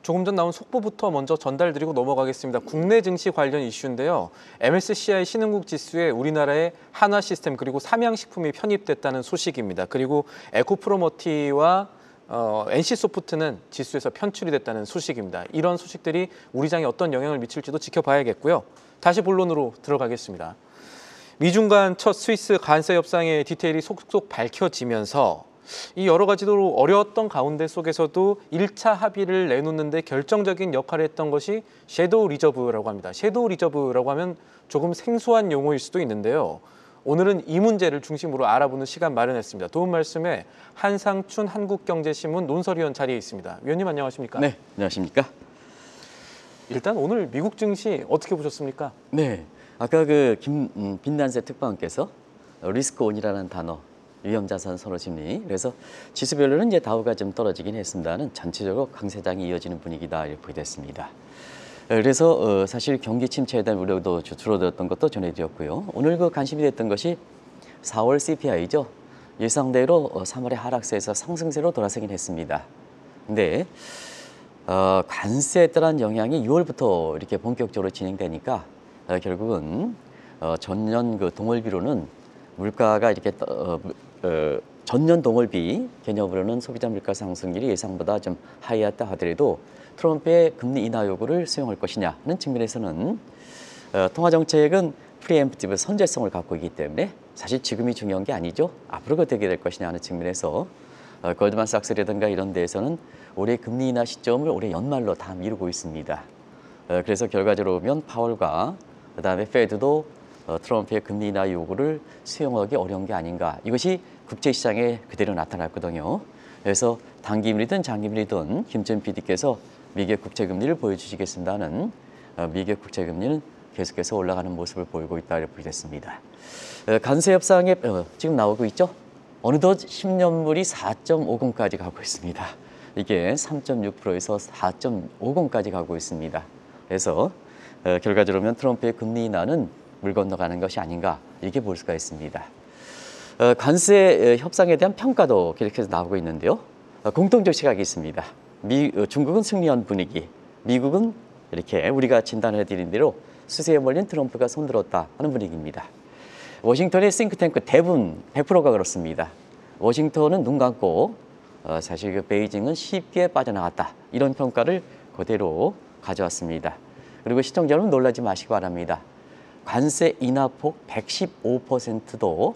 조금 전 나온 속보부터 먼저 전달드리고 넘어가겠습니다. 국내 증시 관련 이슈인데요. MSCI 신흥국 지수에 우리나라의 한화시스템 그리고 삼양식품이 편입됐다는 소식입니다. 그리고 에코프로머티와 NC소프트는 지수에서 편출이 됐다는 소식입니다. 이런 소식들이 우리 장에 어떤 영향을 미칠지도 지켜봐야겠고요. 다시 본론으로 들어가겠습니다. 미중 간 첫 스위스 관세 협상의 디테일이 속속 밝혀지면서 이 여러 가지로 어려웠던 가운데 속에서도 1차 합의를 내놓는데 결정적인 역할을 했던 것이 섀도우 리저브라고 합니다. 섀도우 리저브라고 하면 조금 생소한 용어일 수도 있는데요. 오늘은 이 문제를 중심으로 알아보는 시간 마련했습니다. 도움 말씀에 한상춘 한국경제신문 논설위원 자리에 있습니다. 위원님 안녕하십니까? 네, 안녕하십니까? 일단 오늘 미국 증시 어떻게 보셨습니까? 네, 아까 그 빈난세 특파원께서 리스크온이라는 단어, 위험자산 선호 심리. 그래서 지수별로는 이제 다우가 좀 떨어지긴 했습니다는 전체적으로 강세장이 이어지는 분위기다 이렇게 보게 됐습니다. 그래서 사실 경기 침체에 대한 우려도 줄어들었던 것도 전해드렸고요. 오늘 그 관심이 됐던 것이 4월 CPI죠. 예상대로 3월의 하락세에서 상승세로 돌아서긴 했습니다. 근데 관세에 따른 영향이 6월부터 이렇게 본격적으로 진행되니까 결국은 전년 그 동월비로는 물가가 이렇게 전년 동월비 개념으로는 소비자 물가 상승률이 예상보다 좀 하이했다 하더라도 트럼프의 금리 인하 요구를 수용할 것이냐 하는 측면에서는 통화정책은 프리엠프티브 선제성을 갖고 있기 때문에 사실 지금이 중요한 게 아니죠. 앞으로 어떻게 될 것이냐 하는 측면에서 골드만삭스라든가 이런 데에서는 올해 금리 인하 시점을 올해 연말로 다 미루고 있습니다. 그래서 결과적으로 보면 파월과 그다음에 페드도 트럼프의 금리 인하 요구를 수용하기 어려운 게 아닌가. 이것이 국제시장에 그대로 나타났거든요. 그래서 단기금리든 장기금리든 김천 PD께서 미국 국채금리를 보여주시겠습니다는 미국 국채금리는 계속해서 올라가는 모습을 보이고 있다고 보게 됐습니다. 관세 협상에 지금 나오고 있죠. 어느덧 10년물이 4.50까지 가고 있습니다. 이게 3.6%에서 4.50까지 가고 있습니다. 그래서 결과적으로 보면 트럼프의 금리 인하는 물 건너가는 것이 아닌가 이렇게 볼 수가 있습니다. 관세 협상에 대한 평가도 계속해서 나오고 있는데요. 공통적 시각이 있습니다. 중국은 승리한 분위기, 미국은 이렇게 우리가 진단해드린 대로 수세에 몰린 트럼프가 손들었다 하는 분위기입니다. 워싱턴의 싱크탱크 대부분 100%가 그렇습니다. 워싱턴은 눈 감고 사실 그 베이징은 쉽게 빠져나갔다 이런 평가를 그대로 가져왔습니다. 그리고 시청자 여러분 놀라지 마시기 바랍니다. 관세 인하폭 115%도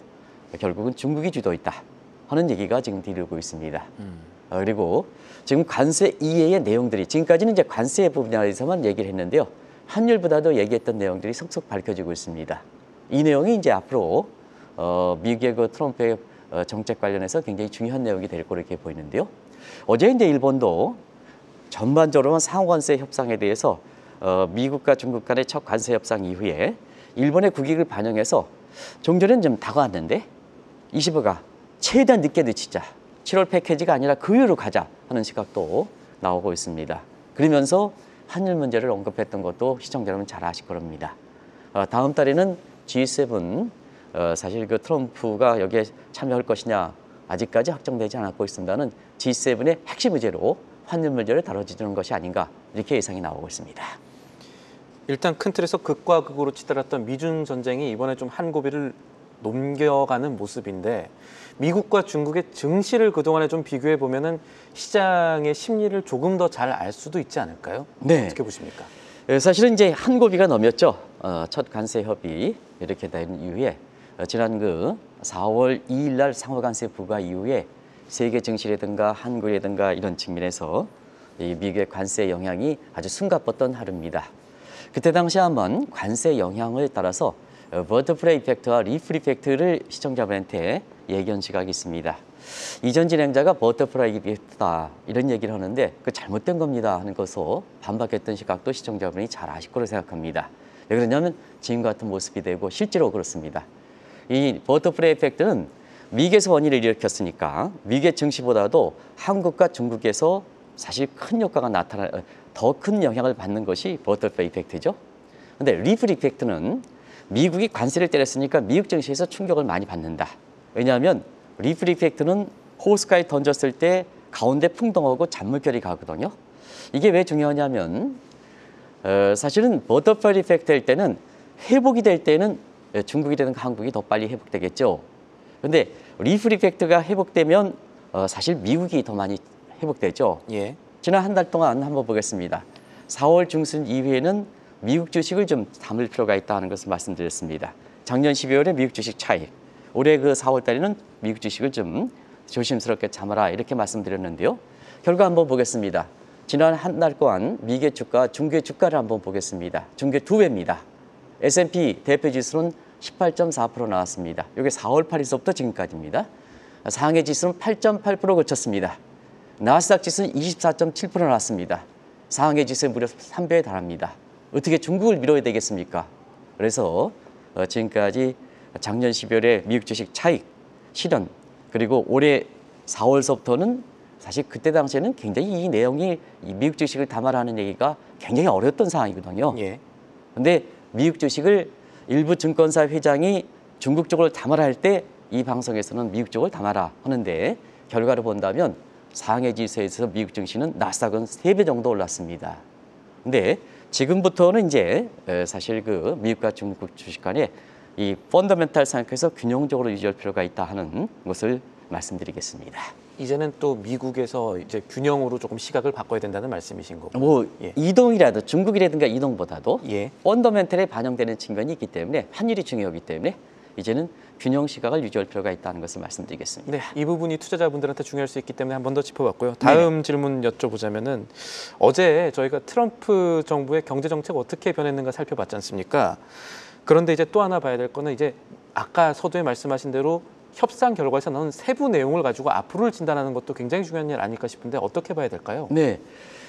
결국은 중국이 주도했다 하는 얘기가 지금 들리고 있습니다. 그리고 지금 관세 이외의 내용들이 지금까지는 이제 관세 부분에서만 얘기를 했는데요. 환율보다도 얘기했던 내용들이 속속 밝혀지고 있습니다. 이 내용이 이제 앞으로 미국의 그 트럼프의 정책 관련해서 굉장히 중요한 내용이 될 거로 이렇게 보이는데요. 어제 이제 일본도 전반적으로 상호관세 협상에 대해서 미국과 중국 간의 첫 관세 협상 이후에 일본의 국익을 반영해서 종전에는 좀 다가왔는데 25가 최대한 늦게 늦추자. 7월 패키지가 아니라 그 이후로 가자 하는 시각도 나오고 있습니다. 그러면서 환율 문제를 언급했던 것도 시청자 여러분 잘 아실 겁니다. 다음 달에는 G7 사실 그 트럼프가 여기에 참여할 것이냐 아직까지 확정되지 않고 있습니다는 G7의 핵심 의제로 환율 문제를 다뤄지는 것이 아닌가 이렇게 예상이 나오고 있습니다. 일단 큰 틀에서 극과 극으로 치달았던 미중 전쟁이 이번에 좀 한 고비를 넘겨가는 모습인데 미국과 중국의 증시를 그동안에 좀 비교해 보면은 시장의 심리를 조금 더 잘 알 수도 있지 않을까요? 네. 어떻게 보십니까? 사실은 이제 한 고비가 넘었죠. 첫 관세 협의 이렇게 된 이후에 지난 그 4월 2일 날 상호 관세 부과 이후에 세계 증시라든가 한국이라든가 이런 측면에서 이 미국의 관세 영향이 아주 숨가뻤던 하루입니다. 그때 당시 한번 관세 영향을 따라서 버터플라이 이펙트와 리플 이펙트를 시청자분한테 얘기한 시각이 있습니다. 이전 진행자가 버터플라이 이펙트다 이런 얘기를 하는데 그 잘못된 겁니다 하는 것으로 반박했던 시각도 시청자분이 잘 아실 거로 생각합니다. 왜 그러냐면 지금 같은 모습이 되고 실제로 그렇습니다. 이 버터플라이 이펙트는 미국에서 원인을 일으켰으니까 미국의 증시보다도 한국과 중국에서 사실 큰 효과가 더 큰 영향을 받는 것이 버터플라이 이펙트죠. 근데 리플 이펙트는 미국이 관세를 때렸으니까 미국 증시에서 충격을 많이 받는다. 왜냐하면 리플 이펙트는 호스가에 던졌을 때 가운데 풍덩하고 잔물결이 가거든요. 이게 왜 중요하냐면 사실은 버터플라이 이펙트일 때는 회복이 될 때는 중국이라든가 한국이 더 빨리 회복되겠죠. 그런데 리플 이펙트가 회복되면 사실 미국이 더 많이 회복되죠. 예. 지난 한 달 동안 한번 보겠습니다. 4월 중순 이후에는 미국 주식을 좀 담을 필요가 있다는 것을 말씀드렸습니다. 작년 12월에 미국 주식 차익, 올해 그 4월 달에는 미국 주식을 좀 조심스럽게 참아라 이렇게 말씀드렸는데요. 결과 한번 보겠습니다. 지난 한 달 동안 미국의 주가, 중국의 주가를 한번 보겠습니다. 중국의 두 배입니다. S&P 대표 지수는 18.4% 나왔습니다. 이게 4월 8일서부터 지금까지입니다. 상해 지수는 8.8% 거쳤습니다. 나스닥 지수는 24.7% 나왔습니다. 상해 지수에 무려 3배에 달합니다. 어떻게 중국을 밀어야 되겠습니까? 그래서 지금까지 작년 12월에 미국 주식 차익, 실현, 그리고 올해 4월서부터는 사실 그때 당시에는 굉장히 이 내용이 이 미국 주식을 담아라는 얘기가 굉장히 어려웠던 상황이거든요. 예. 근데 미국 주식을 일부 증권사 회장이 중국 쪽을 담아라 할 때 이 방송에서는 미국 쪽을 담아라 하는데 결과를 본다면 상해 지수에서 미국 증시는 나스닥은 3배 정도 올랐습니다. 근데 지금부터는 이제 사실 그 미국과 중국 주식 간에 이 펀더멘탈 상황에서 균형적으로 유지할 필요가 있다 하는 것을 말씀드리겠습니다. 이제는 또 미국에서 이제 균형으로 조금 시각을 바꿔야 된다는 말씀이신 거고. 뭐 예. 이동이라도 중국이라든가 이동보다도 예. 펀더멘털에 반영되는 측면이 있기 때문에 환율이 중요하기 때문에 이제는 균형 시각을 유지할 필요가 있다는 것을 말씀드리겠습니다. 네, 이 부분이 투자자분들한테 중요할 수 있기 때문에 한 번 더 짚어봤고요. 다음 질문 여쭤보자면은 어제 저희가 트럼프 정부의 경제 정책 어떻게 변했는가 살펴봤지 않습니까? 그런데 이제 또 하나 봐야 될 거는 이제 아까 서두에 말씀하신 대로 협상 결과에서 나온 세부 내용을 가지고 앞으로를 진단하는 것도 굉장히 중요한 일 아닐까 싶은데 어떻게 봐야 될까요? 네,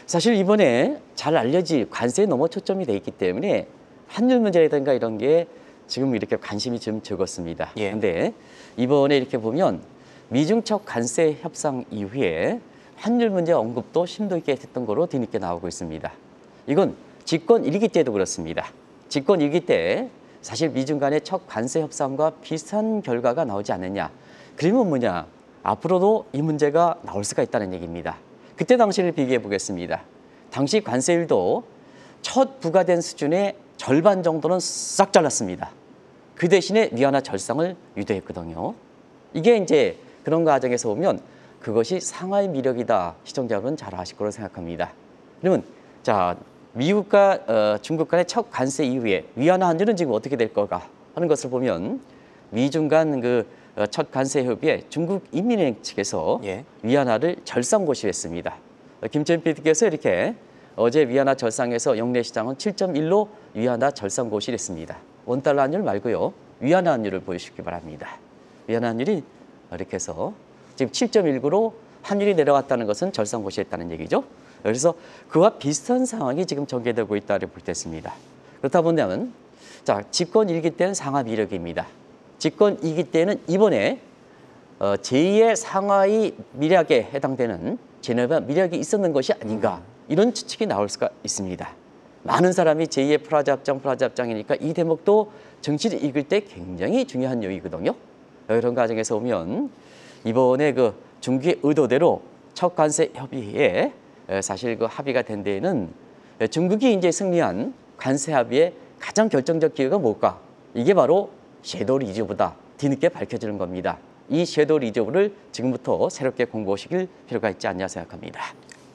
사실 이번에 잘 알려진 관세에 너무 초점이 돼 있기 때문에 환율 문제라든가 이런 게 지금 이렇게 관심이 좀 적었습니다. 예. 그런데 이번에 이렇게 보면 미중 첫 관세 협상 이후에 환율 문제 언급도 심도 있게 했던 거로 뒤늦게 나오고 있습니다. 이건 집권 1기 때도 그렇습니다. 집권 1기 때 사실 미중 간의 첫 관세 협상과 비슷한 결과가 나오지 않느냐. 그러면 뭐냐? 앞으로도 이 문제가 나올 수가 있다는 얘기입니다. 그때 당시를 비교해 보겠습니다. 당시 관세율도 첫 부과된 수준의 절반 정도는 싹 잘랐습니다. 그 대신에 위안화 절상을 유도했거든요. 이게 이제 그런 과정에서 보면 그것이 상하이 미력이다. 시청자 여러분 잘 아실 거로 생각합니다. 그러면 자 미국과 중국 간의 첫 관세 이후에 위안화 환율은 지금 어떻게 될 거가 하는 것을 보면 미중 간 그 첫 관세 협의에 중국 인민은행 측에서 예. 위안화를 절상 고시했습니다. 김천 PD께서 이렇게 어제 위안화 절상에서 영내 시장은 7.1로 위안화 절상 고시를 했습니다. 원달러 환율 말고요. 위안화 환율을 보여주시기 바랍니다. 위안화 환율이 이렇게 해서 지금 7.19로 환율이 내려갔다는 것은 절상 고시했다는 얘기죠. 그래서 그와 비슷한 상황이 지금 전개되고 있다고 볼 때 있습니다. 그렇다 보면 자 집권 1기 때는 상하 미력입니다. 집권 2기 때는 이번에 제2의 상하이 미력에 해당되는 제네바 미력이 있었는 것이 아닌가 이런 추측이 나올 수가 있습니다. 많은 사람이 제2의 프라자 합장이니까 이 대목도 정치를 읽을 때 굉장히 중요한 요인이거든요. 이런 과정에서 보면 이번에 그 중국의 의도대로 첫 관세 협의에 사실 그 합의가 된 데에는 중국이 이제 승리한 관세 합의의 가장 결정적 기회가 뭘까? 이게 바로 섀도우 리저브다. 뒤늦게 밝혀지는 겁니다. 이 섀도우 리저브를 지금부터 새롭게 공부하시길 필요가 있지 않냐 생각합니다.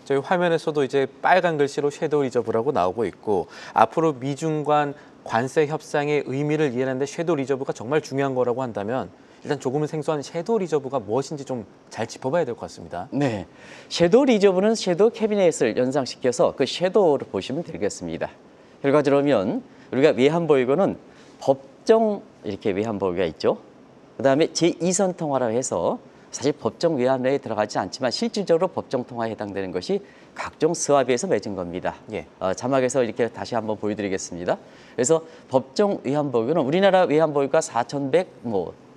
저희 화면에서도 이제 빨간 글씨로 섀도우 리저브라고 나오고 있고 앞으로 미중 간 관세 협상의 의미를 이해하는데 섀도우 리저브가 정말 중요한 거라고 한다면 일단 조금은 생소한 섀도우 리저브가 무엇인지 좀 잘 짚어봐야 될 것 같습니다. 네, 섀도우 리저브는 섀도우 캐비넷을 연상시켜서 그 섀도우를 보시면 되겠습니다. 결과적으로 보면 우리가 외환보유고는 법정 이렇게 외환보유고가 있죠. 그다음에 제2선 통화라고 해서 사실 법정 외환에 들어가지 않지만 실질적으로 법정 통화에 해당되는 것이 각종 스왑에서 맺은 겁니다. 예. 자막에서 이렇게 다시 한번 보여드리겠습니다. 그래서 법정 외환보유고는 우리나라 외환보유가 4,100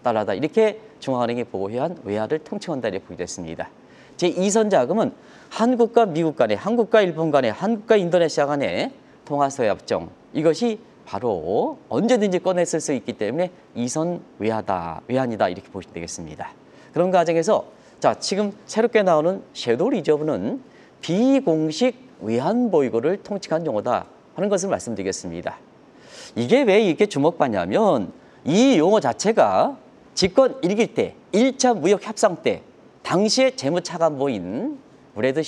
달러다 이렇게 중앙은행이 보유한 외화를 통칭한다 이렇게 보게 됐습니다. 제2선 자금은 한국과 미국 간에, 한국과 일본 간에, 한국과 인도네시아 간에 통화서의 협정 이것이 바로 언제든지 꺼냈을 수 있기 때문에 2선 외환이다 이렇게 보시면 되겠습니다. 그런 과정에서 자 지금 새롭게 나오는 섀도우 리저브는 비공식 외환 보유고를 통칭한 용어다 하는 것을 말씀드리겠습니다. 이게 왜 이렇게 주목받냐면 이 용어 자체가 집권 1기 때 1차 무역 협상 때 당시의 재무차관보인 브래드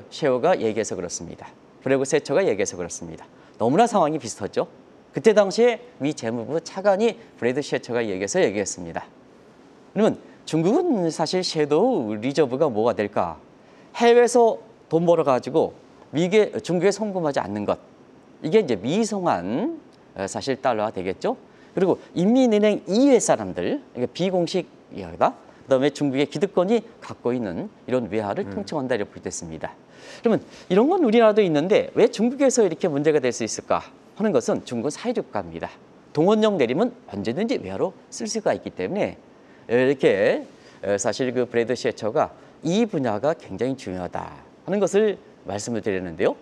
셰어가 얘기해서 그렇습니다. 브래드 셰어가 얘기해서 그렇습니다. 너무나 상황이 비슷하죠. 그때 당시에 미 재무부 차관이 브래드 셰어가 얘기했습니다. 그러면 중국은 사실 섀도우 리저브가 뭐가 될까? 해외에서 돈 벌어가지고 중국에 송금하지 않는 것. 이게 이제 미송한 사실 달러가 되겠죠. 그리고 인민은행 이외 사람들, 그러니까 비공식 이하다. 그다음에 중국의 기득권이 갖고 있는 이런 외화를 통칭한다 이렇게 부르됐습니다. 그러면 이런 건 우리나라도 있는데 왜 중국에서 이렇게 문제가 될 수 있을까 하는 것은 중국은 사회주의 국가입니다. 동원령 내리면 언제든지 외화로 쓸 수가 있기 때문에 이렇게 사실 그 브래드 셰어가 이 분야가 굉장히 중요하다 하는 것을 말씀을 드렸는데요.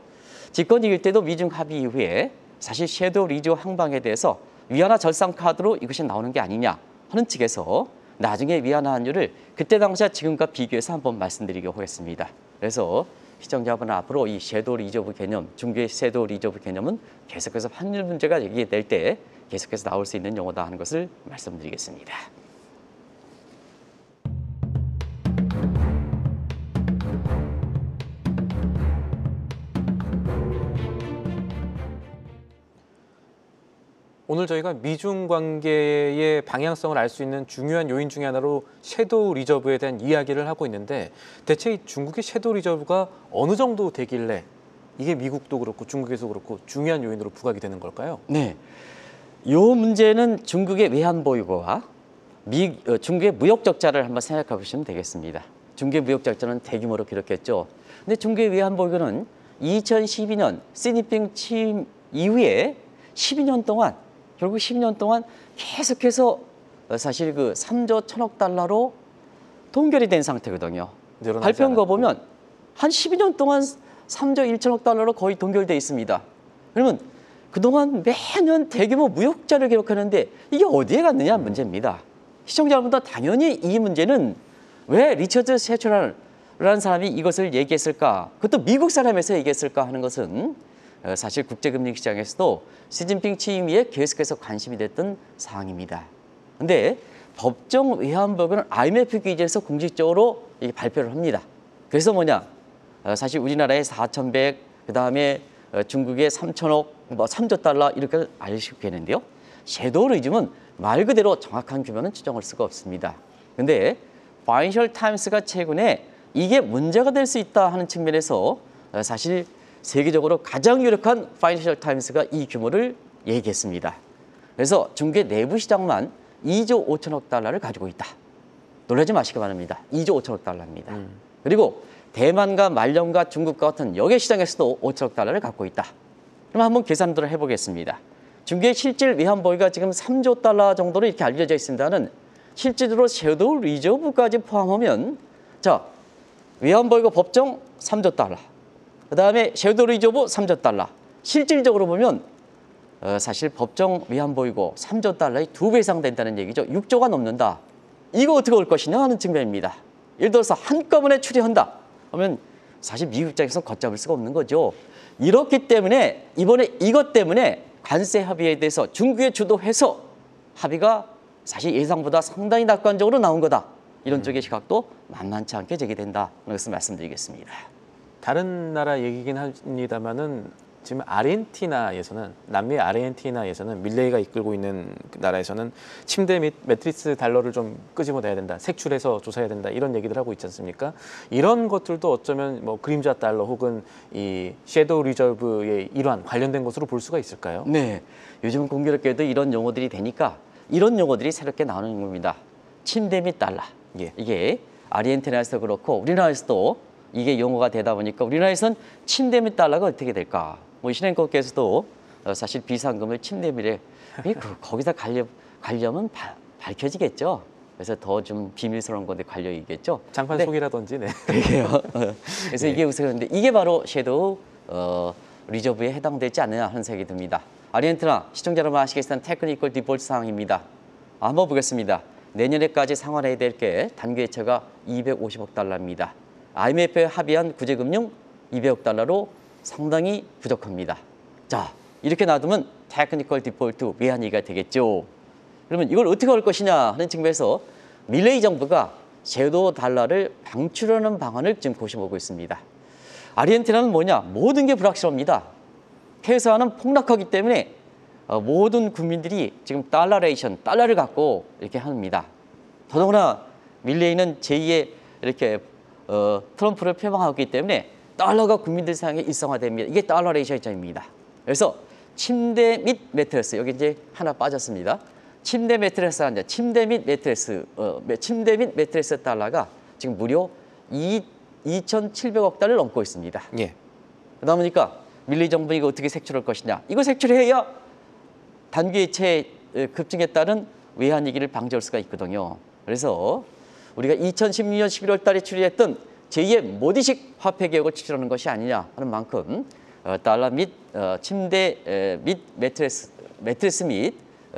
집권 이길 때도 미중 합의 이후에 사실 섀도우 리저브 항방에 대해서 위안화 절상 카드로 이것이 나오는 게 아니냐 하는 측에서 나중에 위안화 환율을 그때 당시와 지금과 비교해서 한번 말씀드리려고 하겠습니다. 그래서 시청자분은 앞으로 이 섀도우 리저브 개념, 중국의 섀도우 리저브 개념은 계속해서 환율 문제가 얘기될 때 계속해서 나올 수 있는 용어다 하는 것을 말씀드리겠습니다. 오늘 저희가 미중 관계의 방향성을 알 수 있는 중요한 요인 중에 하나로 섀도우 리저브에 대한 이야기를 하고 있는데 대체 이 중국의 섀도우 리저브가 어느 정도 되길래 이게 미국도 그렇고 중국에서 그렇고 중요한 요인으로 부각이 되는 걸까요? 네, 이 문제는 중국의 외환 보유고와 중국의 무역 적자를 한번 생각해 보시면 되겠습니다. 중국의 무역 적자는 대규모로 기록했죠. 근데 중국의 외환 보유고는 2012년 시진핑 취임 이후에 12년 동안 결국 10년 동안 계속해서 사실 그 3조 1천억 달러로 동결이 된 상태거든요. 발표한 거 보면 한 12년 동안 3조 1천억 달러로 거의 동결돼 있습니다. 그러면 그동안 매년 대규모 무역자를 기록하는데 이게 어디에 갔느냐 문제입니다. 시청자분도 당연히 이 문제는 왜 리처드 셰처라는 사람이 이것을 얘기했을까? 그것도 미국 사람에서 얘기했을까 하는 것은 사실 국제금융 시장에서도 시진핑 취임 이후에 계속해서 관심이 됐던 사항입니다. 그런데 법정 외환보유고는 IMF 기준에서 공식적으로 발표를 합니다. 그래서 뭐냐? 사실 우리나라의 4,100, 그다음에 중국의 3천억, 3조 달러 이렇게 알려주고 있는데요. 섀도우 리즘은 말 그대로 정확한 규모는 추정할 수가 없습니다. 그런데 파이낸셜 타임스가 최근에 이게 문제가 될 수 있다 하는 측면에서 사실 세계적으로 가장 유력한 파이낸셜 타임스가 이 규모를 얘기했습니다. 그래서 중국의 내부 시장만 2조 5천억 달러를 가지고 있다. 놀라지 마시기 바랍니다. 2조 5천억 달러입니다. 그리고 대만과 말년과 중국과 같은 역외 시장에서도 5천억 달러를 갖고 있다. 그럼 한번 계산들을 해보겠습니다. 중국의 실질 외환 보유가 지금 3조 달러 정도로 이렇게 알려져 있습니다는 실질적으로 섀도우 리저브까지 포함하면 자 외환 보유가 법정 3조 달러. 그다음에 섀도우 리저브 3조 달러. 실질적으로 보면 사실 법정 외환 보유고 3조 달러의 2배 이상 된다는 얘기죠. 6조가 넘는다. 이거 어떻게 올 것이냐 하는 측면입니다. 예를 들어서 한꺼번에 추리한다 하면 사실 미국 입장에서 걷잡을 수가 없는 거죠. 이렇기 때문에 이번에 이것 때문에 관세 합의에 대해서 중국에 주도해서 합의가 사실 예상보다 상당히 낙관적으로 나온 거다. 이런 쪽의 시각도 만만치 않게 제기된다. 하는 것을 말씀드리겠습니다. 다른 나라 얘기긴 합니다만은 지금 아르헨티나에서는 남미 아르헨티나에서는 밀레이가 이끌고 있는 나라에서는 침대 및 매트리스 달러를 좀 끄집어내야 된다, 색출해서 조사해야 된다 이런 얘기들 하고 있지 않습니까? 이런 것들도 어쩌면 뭐 그림자 달러 혹은 이 섀도우 리저브의 일환 관련된 것으로 볼 수가 있을까요? 네, 요즘 공교롭게도 이런 용어들이 되니까 이런 용어들이 새롭게 나오는 겁니다. 침대 및 달러. 예. 이게 아르헨티나에서 그렇고 우리나라에서도 이게 용어가 되다 보니까 우리나라에서는 침대 및 달러가 어떻게 될까? 뭐 신행국께서도 사실 비상금을 침대 및에 거기다 관련은 밝혀지겠죠. 그래서 더 좀 비밀스러운 건데 관련이겠죠. 장판 속이라든지. 네. 그러게요. 그래서 이게 우스는데 이게 바로 섀도우 리저브에 해당되지 않느냐 하는 생각이 듭니다. 아르헨티나 시청자 여러분 아시겠지만 테크니컬 디폴트 상황입니다. 한번 보겠습니다. 내년에까지 상환해야 될 게 단기 예차가 250억 달러입니다. IMF에 합의한 구제금융 200억 달러로 상당히 부족합니다. 자, 이렇게 놔두면 테크니컬 디폴트 외환위기가 되겠죠. 그러면 이걸 어떻게 할 것이냐 하는 측면에서 밀레이 정부가 섀도우 달러를 방출하는 방안을 지금 고심하고 있습니다. 아르헨티나는 뭐냐? 모든 게 불확실합니다. 페소화는 폭락하기 때문에 모든 국민들이 지금 달러레이션, 달러를 갖고 이렇게 합니다. 더더구나 밀레이는 제2의 이렇게 트럼프를 표방하기 때문에 달러가 국민들 사용에 일상화됩니다. 이게 달러레이션입니다. 그래서 침대 및 매트레스, 여기 이제 하나 빠졌습니다. 침대 매트레스 한자, 침대 및 매트레스 달러가 지금 무려 2,700억 달러를 넘고 있습니다. 예. 그러다 보니까 밀레이 정부 이거 어떻게 색출할 것이냐? 이거 색출해야 단기 해체 급증에 따른 외환위기를 방지할 수가 있거든요. 그래서 우리가 2016년 11월 달에 추진했던 제2의 모디식 화폐 개혁을 추진하는 것이 아니냐 하는 만큼 달러 및 침대 및 매트레스 및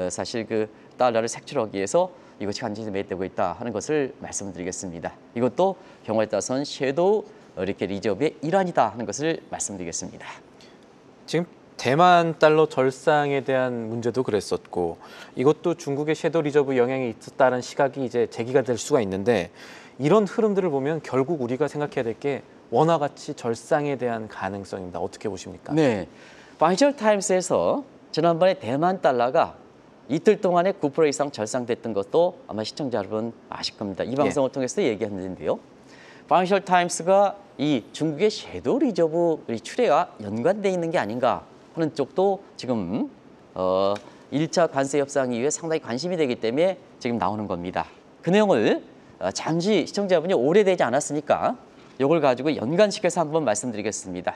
사실 그 달러를 색출하기 위해서 이것이 간절히 매입되고 있다 하는 것을 말씀드리겠습니다. 이것도 경우에 따라서는 섀도우 이렇게 리저브의 일환이다 하는 것을 말씀드리겠습니다. 지금 대만 달러 절상에 대한 문제도 그랬었고 이것도 중국의 섀도우 리저브 영향이 있었다는 시각이 이제 제기가 될 수가 있는데 이런 흐름들을 보면 결국 우리가 생각해야 될 게 원화 가치 절상에 대한 가능성입니다. 어떻게 보십니까? 네, 파이낸셜 타임스에서 지난번에 대만 달러가 이틀 동안에 9% 이상 절상됐던 것도 아마 시청자 여러분 아실 겁니다. 이 방송을 통해서 얘기했는데요. 파이낸셜 타임스가 이 중국의 섀도우 리저브 출해와 연관되어 있는 게 아닌가 하는 쪽도 지금 1차 관세 협상 이후에 상당히 관심이 되기 때문에 지금 나오는 겁니다. 그 내용을 잠시 시청자분이 오래되지 않았으니까 이걸 가지고 연관시켜서 한번 말씀드리겠습니다.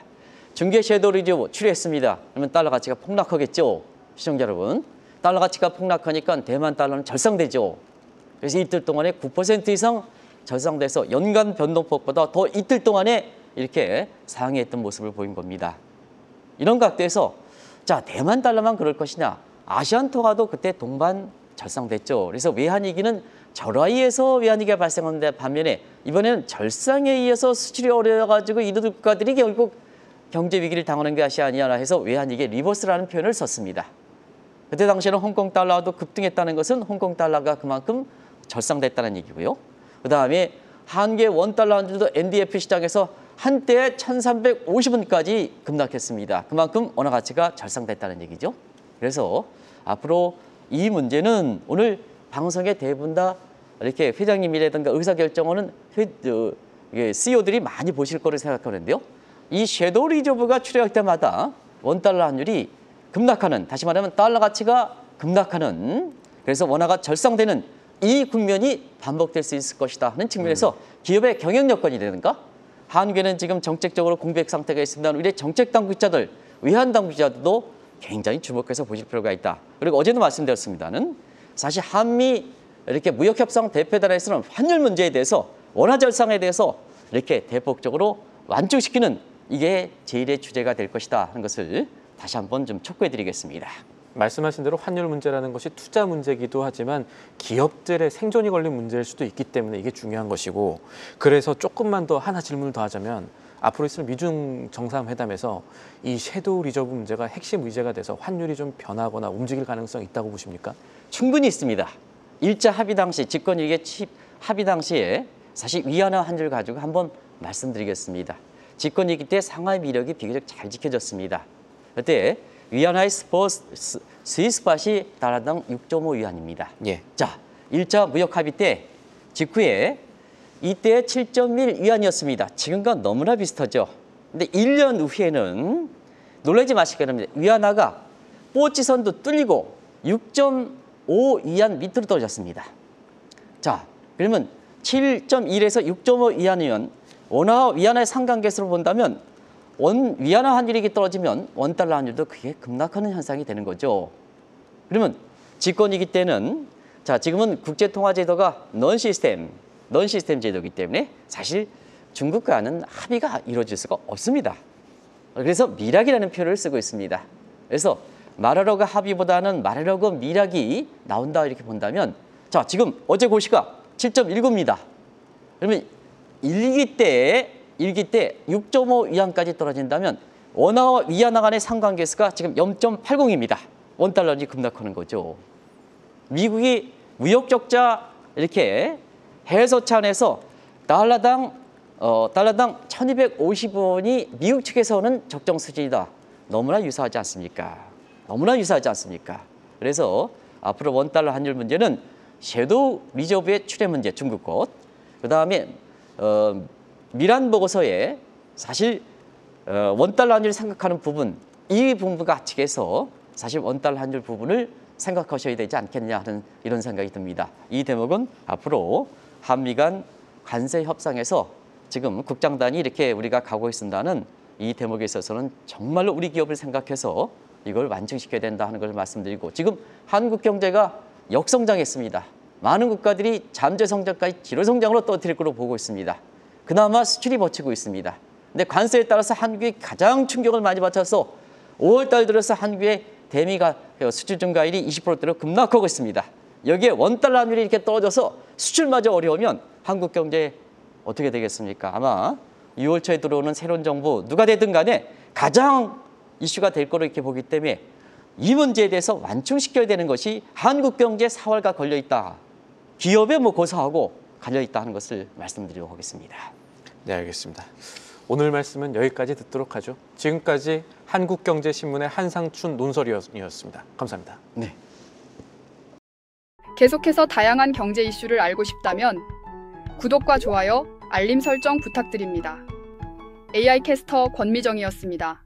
중국의 섀도우 리저브 출해했습니다. 그러면 달러 가치가 폭락하겠죠. 시청자 여러분. 달러 가치가 폭락하니까 대만 달러는 절상되죠. 그래서 이틀 동안에 9% 이상 절상돼서 연간 변동폭보다 더 이틀 동안에 이렇게 상회했던 모습을 보인 겁니다. 이런 각도에서 자 대만 달러만 그럴 것이냐. 아시안 통화도 그때 동반 절상됐죠. 그래서 외환위기는 절하위에서 외환위기가 발생하는데 반면에 이번에는 절상에 의해서 수출이 어려워가지고 이들 국가들이 결국 경제 위기를 당하는 것이 아니냐 해서 외환위기의 리버스라는 표현을 썼습니다. 그때 당시에는 홍콩 달러도 급등했다는 것은 홍콩 달러가 그만큼 절상됐다는 얘기고요. 그 다음에 한국의 원달러 환율도 NDF 시장에서 한때 1,350원까지 급락했습니다. 그만큼 원화 가치가 절상됐다는 얘기죠. 그래서 앞으로 이 문제는 오늘 방송에 대부분 다 이렇게 회장님이라든가 의사결정원은 CEO들이 많이 보실 거를 생각하는데요. 이 섀도우 리저브가 출해할 때마다 원달러 환율이 급락하는, 다시 말하면 달러 가치가 급락하는, 그래서 원화가 절상되는 이 국면이 반복될 수 있을 것이다 하는 측면에서 기업의 경영 여건이라든가 한국에는 지금 정책적으로 공백 상태가 있습니다. 우리 정책 당국자들, 외환 당국자들도 굉장히 주목해서 보실 필요가 있다. 그리고 어제도 말씀드렸습니다는 사실 한미 이렇게 무역협상 대표단에서는 환율 문제에 대해서 원화 절상에 대해서 이렇게 대폭적으로 완충시키는 이게 제1의 주제가 될 것이다 하는 것을 다시 한번 좀 촉구해드리겠습니다. 말씀하신 대로 환율 문제라는 것이 투자 문제이기도 하지만 기업들의 생존이 걸린 문제일 수도 있기 때문에 이게 중요한 것이고 그래서 조금만 더 하나 질문을 더 하자면 앞으로 있을 미중 정상회담에서 이 섀도우 리저브 문제가 핵심 의제가 돼서 환율이 좀 변하거나 움직일 가능성이 있다고 보십니까? 충분히 있습니다. 1차 합의 당시, 집권위기의 합의 당시에 사실 위안화 환율 가지고 한번 말씀드리겠습니다. 집권위기 때 상하이 미력이 비교적 잘 지켜졌습니다. 그때 위안화의 스위스팟이 달러당 6.5 위안입니다. 예. 자, 1차 무역 합의 때 직후에 이때 7.1 위안이었습니다. 지금과 너무나 비슷하죠. 근데 1년 후에는 놀라지 마시기 바랍니다. 위안화가 뽀찌선도 뚫리고 6.5 위안 밑으로 떨어졌습니다. 자, 그러면 7.1에서 6.5 위안이면 원화와 위안화의 상관계수로 본다면 위안화 환율이 떨어지면 원달러 환율도 크게 급락하는 현상이 되는 거죠. 그러면 집권위기 때는 자 지금은 국제통화제도가 넌 시스템 제도이기 때문에 사실 중국과는 합의가 이루어질 수가 없습니다. 그래서 미락이라는 표현을 쓰고 있습니다. 그래서 말하려고 합의보다는 말하려고 미락이 나온다 이렇게 본다면 자 지금 어제 고시가 7.19입니다. 그러면 일기 때 6.5 위안까지 떨어진다면 원화와 위안화 간의 상관계수가 지금 0.80입니다. 원달러인지 급락하는 거죠. 미국이 무역 적자 이렇게 해소 차원에서 달러당 1,250원이 미국 측에서는 적정 수준이다. 너무나 유사하지 않습니까? 너무나 유사하지 않습니까? 그래서 앞으로 원달러 환율 문제는 섀도우 리저브의 출현 문제 중국 것, 그다음에 미란 보고서에 사실 원달러 환율 생각하는 부분, 이 부분과 같이 해서 사실 원달러 환율 부분을 생각하셔야 되지 않겠냐 하는 이런 생각이 듭니다. 이 대목은 앞으로 한미 간 관세 협상에서 지금 국장단이 이렇게 우리가 가고 있습니다는 이 대목에 있어서는 정말로 우리 기업을 생각해서 이걸 완충시켜야 된다 하는 걸 말씀드리고, 지금 한국 경제가 역성장했습니다. 많은 국가들이 잠재 성장까지 기로 성장으로 떨어뜨릴 거로 보고 있습니다. 그나마 수출이 버티고 있습니다. 근데 관세에 따라서 한국이 가장 충격을 많이 받아서 5월 달 들어서 한국의 대미가 수출 증가율이 20%대로 급락하고 있습니다. 여기에 원달러 환율이 이렇게 떨어져서 수출마저 어려우면 한국 경제 어떻게 되겠습니까? 아마 6월 초에 들어오는 새로운 정부 누가 되든 간에 가장 이슈가 될 거로 이렇게 보기 때문에 이 문제에 대해서 완충시켜야 되는 것이 한국 경제 사활과 걸려 있다. 기업에 고사하고 갈려 있다 하는 것을 말씀드리도록 하겠습니다. 네, 알겠습니다. 오늘 말씀은 여기까지 듣도록 하죠. 지금까지 한국경제신문의 한상춘 논설위원이었습니다. 감사합니다. 네. 계속해서 다양한 경제 이슈를 알고 싶다면 구독과 좋아요, 알림 설정 부탁드립니다. AI 캐스터 권미정이었습니다.